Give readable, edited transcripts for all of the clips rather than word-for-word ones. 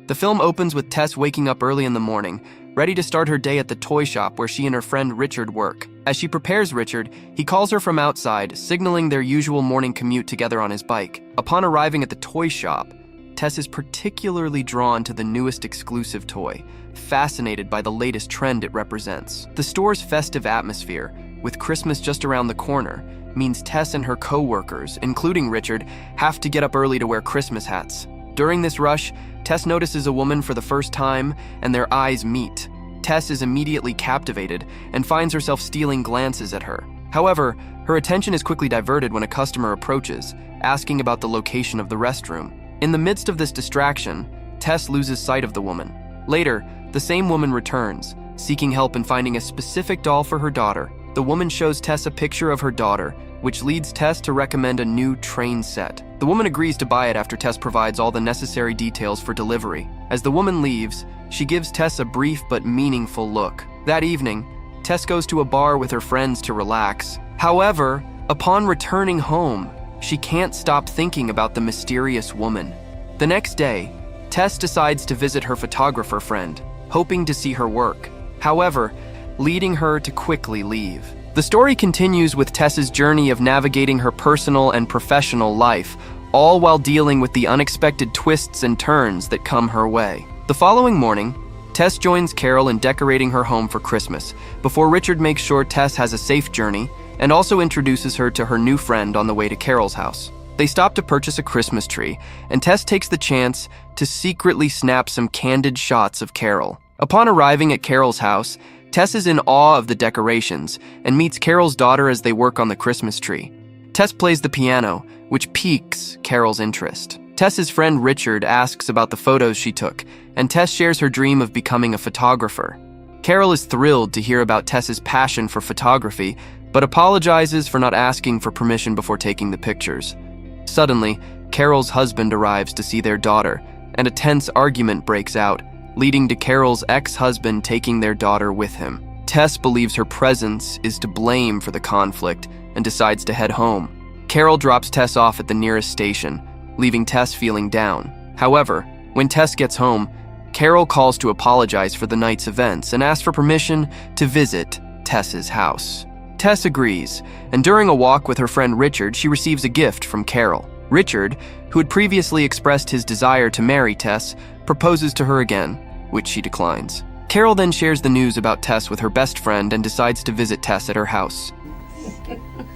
The film opens with Tess waking up early in the morning, ready to start her day at the toy shop where she and her friend Richard work. As she prepares Richard, he calls her from outside, signaling their usual morning commute together on his bike. Upon arriving at the toy shop, Tess is particularly drawn to the newest exclusive toy, fascinated by the latest trend it represents. The store's festive atmosphere, with Christmas just around the corner, means Tess and her co-workers, including Richard, have to get up early to wear Christmas hats. During this rush, Tess notices a woman for the first time, and their eyes meet. Tess is immediately captivated and finds herself stealing glances at her. However, her attention is quickly diverted when a customer approaches, asking about the location of the restroom. In the midst of this distraction, Tess loses sight of the woman. Later, the same woman returns, seeking help in finding a specific doll for her daughter. The woman shows Tess a picture of her daughter, which leads Tess to recommend a new train set. The woman agrees to buy it after Tess provides all the necessary details for delivery. As the woman leaves, she gives Tess a brief but meaningful look. That evening, Tess goes to a bar with her friends to relax. However, upon returning home, she can't stop thinking about the mysterious woman. The next day, Tess decides to visit her photographer friend, hoping to see her work. However, leading her to quickly leave. The story continues with Tess's journey of navigating her personal and professional life, all while dealing with the unexpected twists and turns that come her way. The following morning, Tess joins Carol in decorating her home for Christmas, before Richard makes sure Tess has a safe journey and also introduces her to her new friend on the way to Carol's house. They stop to purchase a Christmas tree, and Tess takes the chance to secretly snap some candid shots of Carol. Upon arriving at Carol's house, Tess is in awe of the decorations and meets Carol's daughter as they work on the Christmas tree. Tess plays the piano, which piques Carol's interest. Tess's friend Richard asks about the photos she took, and Tess shares her dream of becoming a photographer. Carol is thrilled to hear about Tess's passion for photography, but apologizes for not asking for permission before taking the pictures. Suddenly, Carol's husband arrives to see their daughter, and a tense argument breaks out, leading to Carol's ex-husband taking their daughter with him. Tess believes her presence is to blame for the conflict and decides to head home. Carol drops Tess off at the nearest station, leaving Tess feeling down. However, when Tess gets home, Carol calls to apologize for the night's events and asks for permission to visit Tess's house. Tess agrees, and during a walk with her friend Richard, she receives a gift from Carol. Richard, who had previously expressed his desire to marry Tess, proposes to her again, which she declines. Carol then shares the news about Tess with her best friend and decides to visit Tess at her house.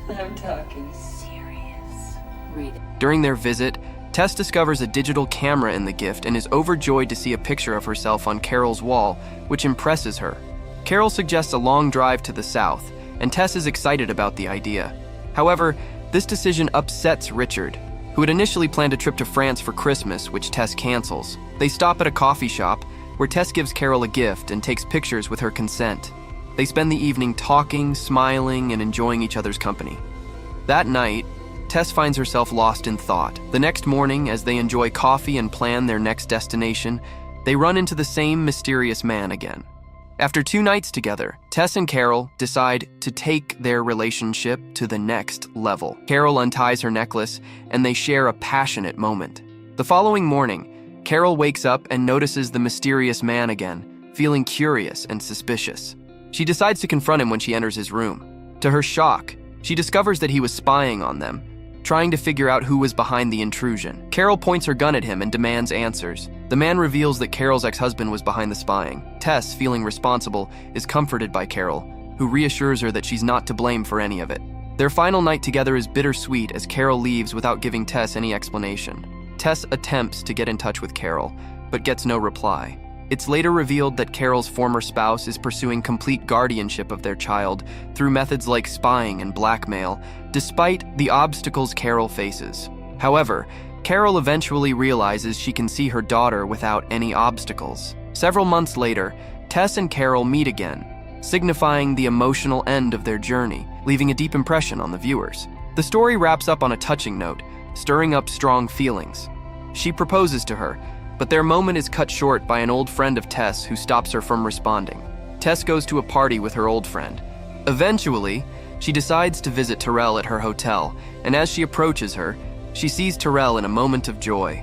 I'm talking serious. Read it. During their visit, Tess discovers a digital camera in the gift and is overjoyed to see a picture of herself on Carol's wall, which impresses her. Carol suggests a long drive to the south, and Tess is excited about the idea. However, this decision upsets Richard, who had initially planned a trip to France for Christmas, which Tess cancels. They stop at a coffee shop, where Tess gives Carol a gift and takes pictures with her consent. They spend the evening talking, smiling, and enjoying each other's company. That night, Tess finds herself lost in thought. The next morning, as they enjoy coffee and plan their next destination, they run into the same mysterious man again. After 2 nights together, Tess and Carol decide to take their relationship to the next level. Carol unties her necklace, and they share a passionate moment. The following morning, Carol wakes up and notices the mysterious man again, feeling curious and suspicious. She decides to confront him when she enters his room. To her shock, she discovers that he was spying on them, trying to figure out who was behind the intrusion. Carol points her gun at him and demands answers. The man reveals that Carol's ex-husband was behind the spying. Tess, feeling responsible, is comforted by Carol, who reassures her that she's not to blame for any of it. Their final night together is bittersweet as Carol leaves without giving Tess any explanation. Tess attempts to get in touch with Carol, but gets no reply. It's later revealed that Carol's former spouse is pursuing complete guardianship of their child through methods like spying and blackmail, despite the obstacles Carol faces. However, Carol eventually realizes she can see her daughter without any obstacles. Several months later, Tess and Carol meet again, signifying the emotional end of their journey, leaving a deep impression on the viewers. The story wraps up on a touching note, stirring up strong feelings. She proposes to her, but their moment is cut short by an old friend of Tess who stops her from responding. Tess goes to a party with her old friend. Eventually, she decides to visit Therese at her hotel, and as she approaches her, she sees Therese in a moment of joy.